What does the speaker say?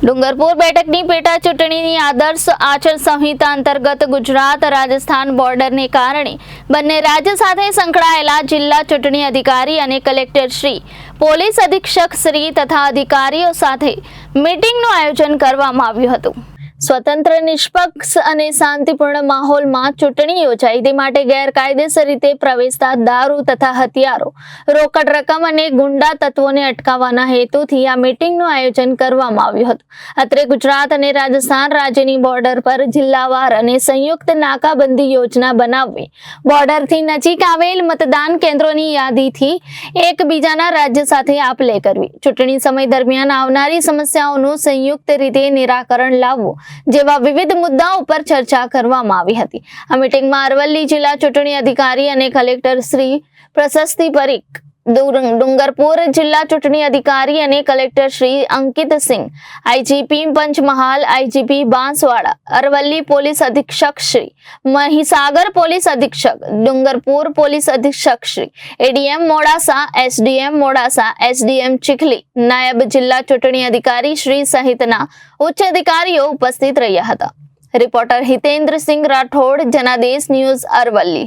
ડુંગરપુર બેઠકની પેટા ચૂંટણીની આદર્શ આચાર સંહિતા અંતર્ગત ગુજરાત રાજસ્થાન બોર્ડરને કારણે બંને રાજ્ય સાથે સંકળાયેલા જિલ્લા ચૂંટણી અધિકારી અને કલેક્ટર શ્રી, પોલીસ અધિક્ષક શ્રી તથા અધિકારીઓ સાથે મીટિંગનું આયોજન કરવામાં આવ્યું હતું। સ્વતંત્ર, નિષ્પક્ષ અને શાંતિપૂર્ણ માહોલમાં ચૂંટણી યોજાય તે માટે ગેરકાયદેસર રીતે પ્રવેશતા દારૂ તથા હથિયારો, રોકડ રકમ અને ગુંડા તત્વોને અટકાવવાના હેતુથી આ મીટિંગનું આયોજન કરવામાં આવ્યું હતું। અત્રે ગુજરાત અને રાજસ્થાન રાજ્યની બોર્ડર પર જિલ્લાવાર અને સંયુક્ત નાકાબંધી યોજના બનાવવી, બોર્ડરથી નજીક આવેલ મતદાન કેન્દ્રોની યાદીથી એકબીજાના રાજ્ય સાથે આપ-લે કરવી, ચૂંટણી સમય દરમિયાન આવનારી સમસ્યાઓનું સંયુક્ત રીતે નિરાકરણ લાવવું જેવા વિવિધ મુદ્દાઓ પર ચર્ચા કરવામાં આવી હતી। આ મીટિંગમાં અરવલ્લી જિલ્લા ચૂંટણી અધિકારી અને કલેક્ટર શ્રી પ્રશસ્તિ પરીખ, ડુંગરપુર જિલ્લા ચૂંટણી અધિકારી અને collector Shri Ankit Singh, IGP Panchmahal, IGP Banswara, Aravalli police અધિક્ષક શ્રી, મહીસાગર પોલીસ અધિક્ષક, ડુંગરપુર પોલીસ અધિક્ષક Shri, ADM Modasa, SDM Modasa, SDM Chikhli, નાયબ જિલ્લા ચૂંટણી અધિકારી શ્રી સહિતના ઉચ્ચ અધિકારીઓ ઉપસ્થિત રહ્યા હતા। રિપોર્ટર હિતેન્દ્ર સિંહ રાઠોડ, જનાદેશ ન્યૂઝ, અરવલ્લી।